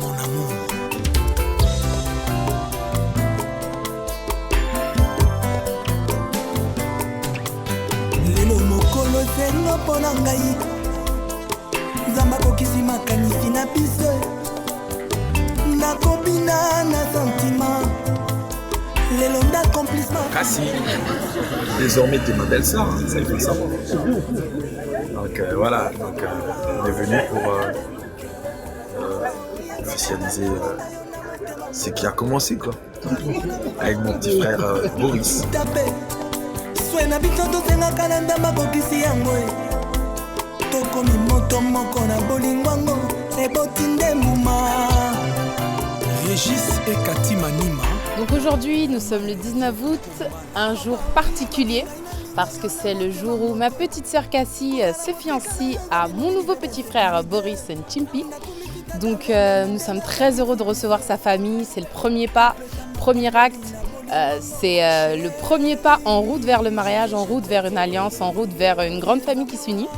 mon amour. Lelo mokolo esengo mpona ngai nzambe akokisi makanisi na biso nakobina na sentiment lelo d'accomplissement. Cassie, désormais t'es ma belle-sœur, hein, ça il faut le savoir. Donc voilà, donc, on est venu pour officialiser ce qui a commencé quoi, avec mon petit frère Boris. Na biso tosengaka na ndamba kokisi yango tokomi moto moko na bolingwango eboti nde mbuma. Régis et Cathy Manima. Donc aujourd'hui nous sommes le 19 août, un jour particulier parce que c'est le jour où ma petite sœur Cassie se fiancie à mon nouveau petit frère Boris Nchimpi. Donc nous sommes très heureux de recevoir sa famille, c'est le premier pas, premier acte. C'est le premier pas en route vers le mariage, en route vers une alliance, en route vers une grande famille qui s'unit.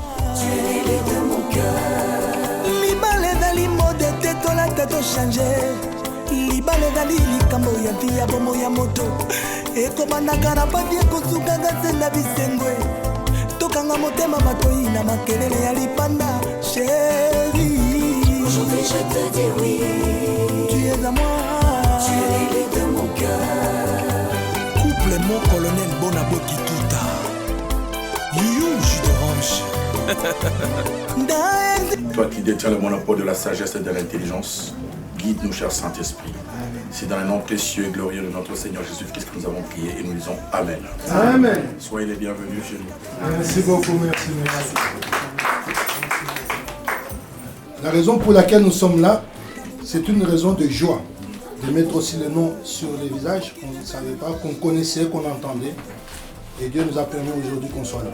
Aujourd'hui je te dis oui, tu es à moi, tu es l'élu de mon cœur. Couple mon colonel Bonaboki Tuta, Youyou jus d'orange. Toi qui détiens le monopole de la sagesse et de l'intelligence, guide-nous, cher Saint-Esprit. C'est dans le nom précieux et glorieux de notre Seigneur Jésus-Christ que nous avons prié et nous disons Amen. Amen. Soyez les bienvenus chez nous. Merci beaucoup, merci. La raison pour laquelle nous sommes là, c'est une raison de joie. De mettre aussi le nom sur les visages qu'on ne savait pas, qu'on connaissait, qu'on entendait. Et Dieu nous a permis aujourd'hui qu'on soit là.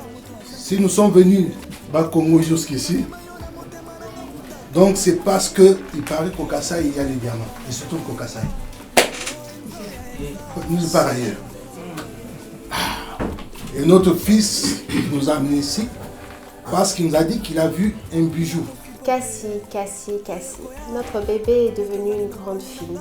Si nous sommes venus bas Congo jusqu'ici, donc c'est parce qu'il paraît qu'au Kasaï, il y a les diamants. Et surtout qu'au Kasaï. Nulle part ailleurs. Et notre fils nous a amenés ici parce qu'il nous a dit qu'il a vu un bijou. Cassie, notre bébé est devenu une grande fille.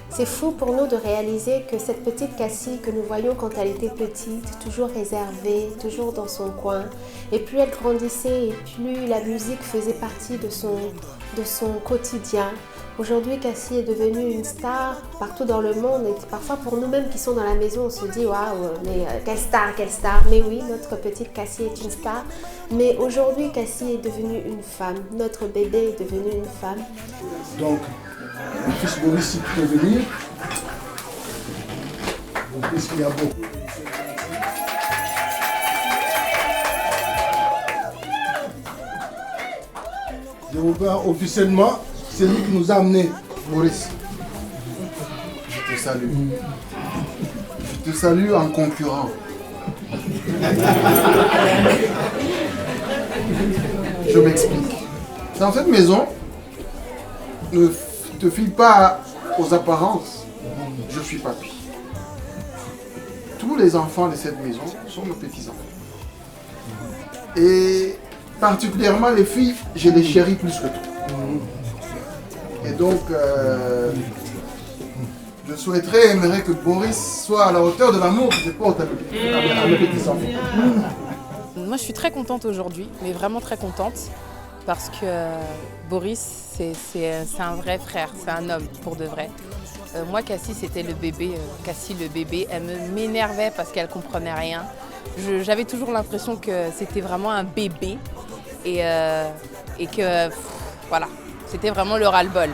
C'est fou pour nous de réaliser que cette petite Cassie que nous voyions quand elle était petite, toujours réservée, toujours dans son coin, et plus elle grandissait et plus la musique faisait partie de son quotidien. Aujourd'hui, Cassie est devenue une star partout dans le monde et parfois pour nous-mêmes qui sommes dans la maison, on se dit « Waouh, mais quelle star !» Mais oui, notre petite Cassie est une star. Mais aujourd'hui, Cassie est devenue une femme. Notre bébé est devenu une femme. Donc, mon fils Boris, il peut venir. Mon fils, il y a beaucoup. Je vous parle officiellement. C'est lui qui nous a amenés, Boris. Je te salue. Je te salue en concurrent. Je m'explique. Dans cette maison, ne te fie pas aux apparences. Je suis papy. Tous les enfants de cette maison sont nos petits-enfants. Et particulièrement les filles, je les chéris plus que tout. Et donc, je aimerais que Boris soit à la hauteur de l'amour que je porte à mes petits-enfants. Moi, je suis très contente aujourd'hui, mais vraiment très contente, parce que Boris, c'est un vrai frère, c'est un homme pour de vrai. Moi, Cassie, c'était le bébé. Cassie, le bébé, elle m'énervait parce qu'elle comprenait rien. J'avais toujours l'impression que c'était vraiment un bébé et que, voilà. C'était vraiment le ras-le-bol.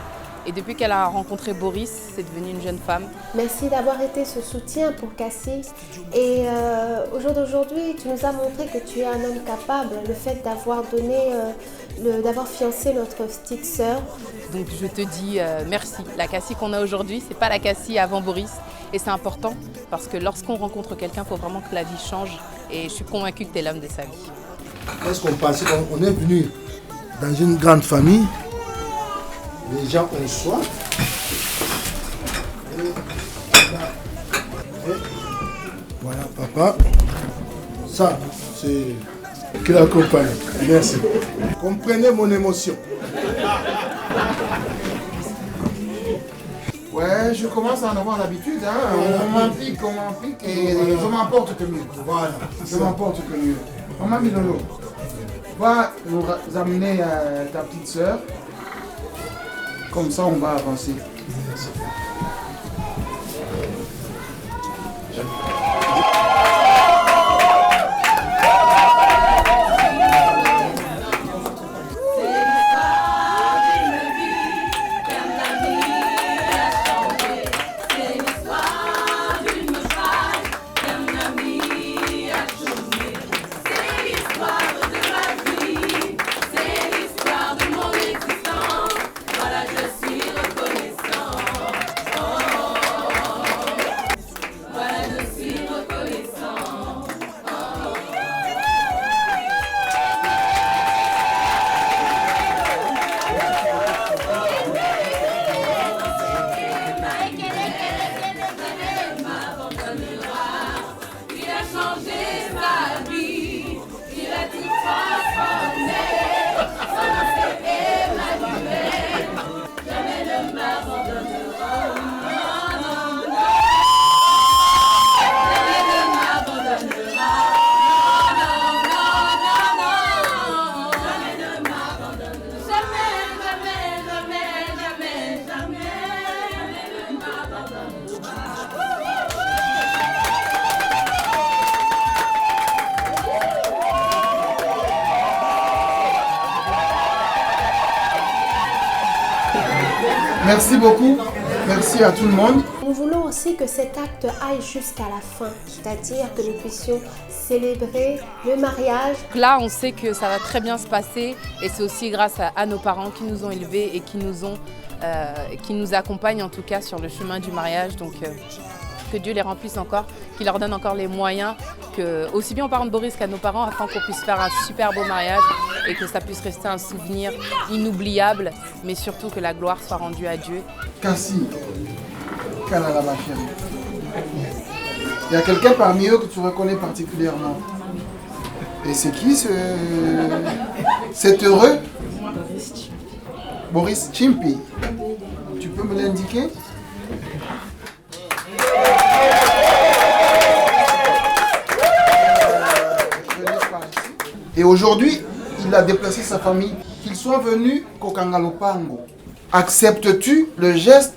Et depuis qu'elle a rencontré Boris, c'est devenu une jeune femme. Merci d'avoir été ce soutien pour Cassie. Et au jour d'aujourd'hui, tu nous as montré que tu es un homme capable. Le fait d'avoir d'avoir fiancé notre petite sœur. Donc je te dis merci. La Cassie qu'on a aujourd'hui, c'est pas la Cassie avant Boris. Et c'est important parce que lorsqu'on rencontre quelqu'un, il faut vraiment que la vie change. Et je suis convaincue que tu es l'homme de sa vie. Parce qu'on pensait qu'on est venu dans une grande famille. Les gens ont soif. Et voilà, papa. Ça, c'est qui l'accompagne. Merci. Comprenez mon émotion. Ouais, je commence à en avoir l'habitude. Hein. On m'implique et je m'en porte que mieux. Voilà. Je m'en porte que mieux. Maman Milolo, va nous amener ta petite sœur. Comme ça, on va avancer. Merci beaucoup, merci à tout le monde. Nous voulons aussi que cet acte aille jusqu'à la fin, c'est-à-dire que nous puissions célébrer le mariage. Là, on sait que ça va très bien se passer et c'est aussi grâce à nos parents qui nous ont élevés et qui nous accompagnent en tout cas sur le chemin du mariage. Donc que Dieu les remplisse encore, qu'il leur donne encore les moyens, aussi bien aux parents de Boris qu'à nos parents, afin qu'on puisse faire un super beau mariage et que ça puisse rester un souvenir inoubliable, mais surtout que la gloire soit rendue à Dieu. Cassie, Kalala ma chérie. Il y a quelqu'un parmi eux que tu reconnais particulièrement. Et c'est qui cet heureux? Boris Chimpi. Tu peux me l'indiquer? Et aujourd'hui, il a déplacé sa famille, qu'ils soient venus Kokangalopango. Acceptes-tu le geste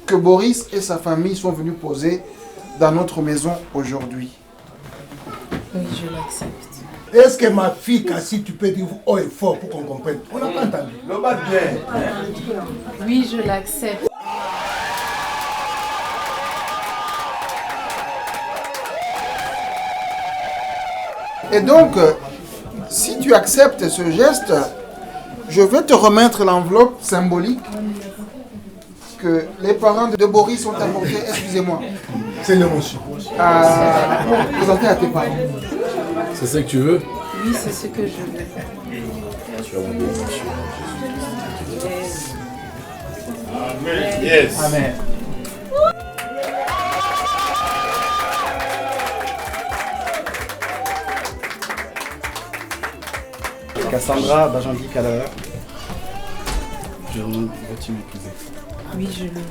que Boris et sa famille sont venus poser dans notre maison aujourd'hui? Oui, je l'accepte. Est-ce que ma fille Cassie, tu peux dire haut et fort pour qu'on comprenne? On n'a pas entendu. Le bas bien. Oui, je l'accepte. Et donc, si tu acceptes ce geste, je vais te remettre l'enveloppe symbolique que les parents de Boris ont apportée, excusez-moi. C'est l'émotion. Pour présenter à tes parents. C'est ça que tu veux? Oui, c'est ce que je veux. Tu as mon émotion. Amen. Yes. Amen. Cassandra Bajandi Kalala. Veux-tu m'épouser? Oui, je le veux.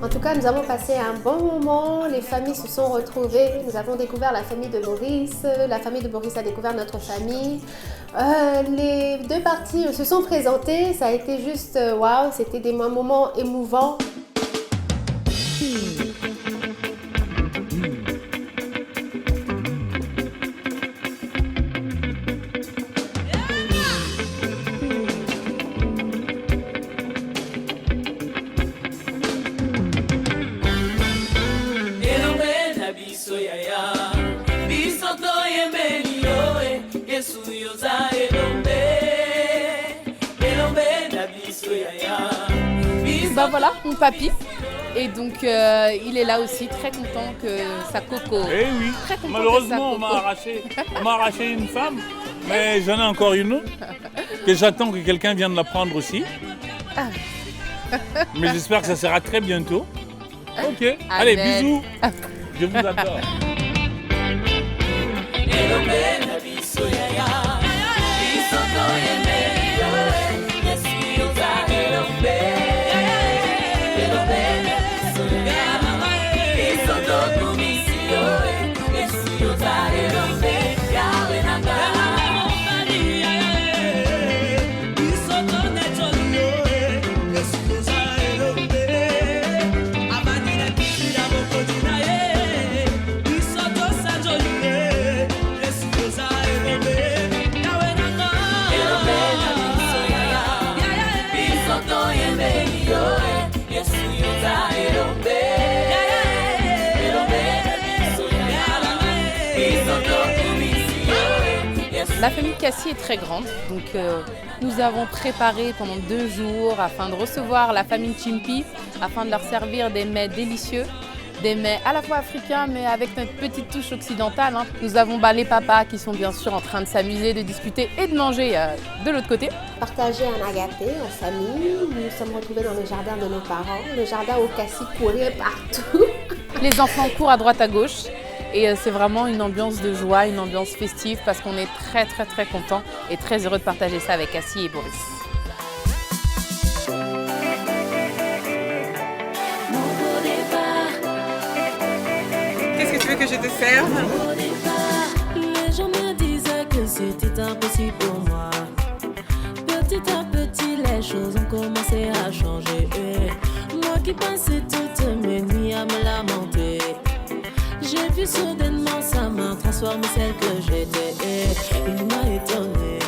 En tout cas, nous avons passé un bon moment, les familles se sont retrouvées, nous avons découvert la famille de Boris, la famille de Boris a découvert notre famille. Les deux parties se sont présentées, ça a été juste waouh, c'était des moments émouvants. Bah voilà, mon papy. Et donc il est là aussi, très content que sa coco. Eh oui, Très content malheureusement que sa on m'a arraché une femme, mais j'en ai encore une autre que j'attends que quelqu'un vienne la prendre aussi. Mais j'espère que ça sera très bientôt. Ok, allez, Amen. bisous. Je vous adore. La famille Cassie est très grande, donc nous avons préparé pendant 2 jours afin de recevoir la famille Chimpi, afin de leur servir des mets délicieux, des mets à la fois africains mais avec notre petite touche occidentale. Nous avons les papas qui sont bien sûr en train de s'amuser, de discuter et de manger de l'autre côté. Partager un agapé en famille, nous nous sommes retrouvés dans le jardin de nos parents, le jardin où Cassie courait partout. Les enfants courent à droite à gauche. Et c'est vraiment une ambiance de joie, une ambiance festive parce qu'on est très très très contents et très heureux de partager ça avec Cassie et Boris. Qu'est-ce que tu veux que je te serve? Les gens me disaient que c'était impossible pour moi. Petit à petit, les choses ont commencé à changer. Moi qui passais toutes mes nuits à me lamenter, j'ai vu soudainement sa main transformer celle que j'étais. Il m'a étonné,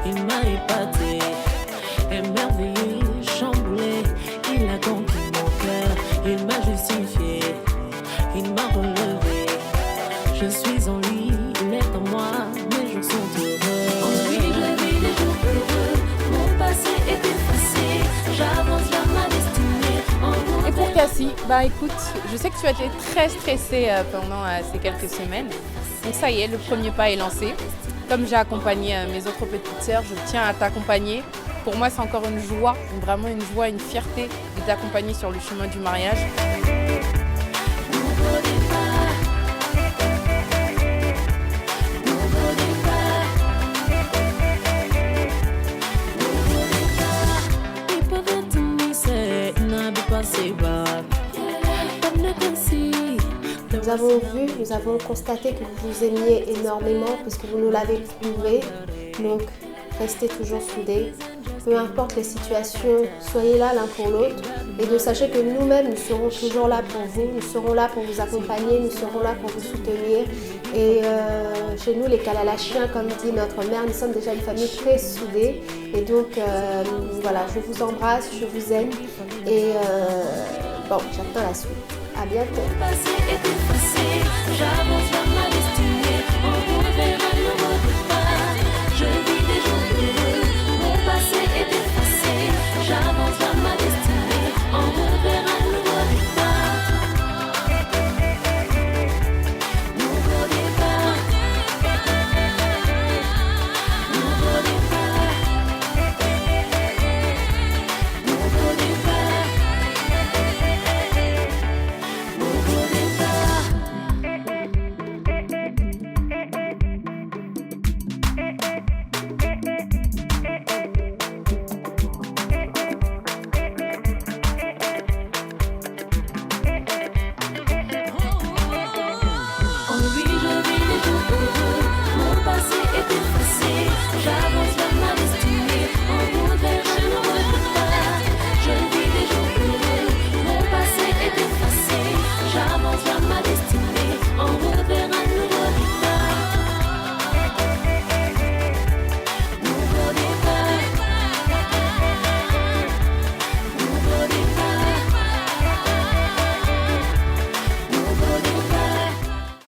il m'a épaté, émerveillé, chamboulé. Il a conquis mon cœur, il m'a justifié, il m'a relevé. Je suis en lui, il est en moi, mes jours sont heureux. En lui, je vis des jours heureux, mon passé est effacé, j'avance vers ma destinée. Et pour Cassie, écoute, je sais que tu as été très stressée pendant ces quelques semaines. Donc ça y est, le premier pas est lancé. Comme j'ai accompagné mes autres petites sœurs, je tiens à t'accompagner. Pour moi, c'est encore une joie, vraiment une joie, une fierté de t'accompagner sur le chemin du mariage. Nous avons constaté que vous vous aimiez énormément parce que vous nous l'avez prouvé. Donc, restez toujours soudés. Peu importe les situations, soyez là l'un pour l'autre. Et de sachez que nous-mêmes, nous serons toujours là pour vous. Nous serons là pour vous accompagner, nous serons là pour vous soutenir. Et chez nous, les Kalalachiens, comme dit notre mère, nous sommes déjà une famille très soudée. Et donc, voilà, je vous embrasse, je vous aime. Et bon, j'attends la suite. À bientôt.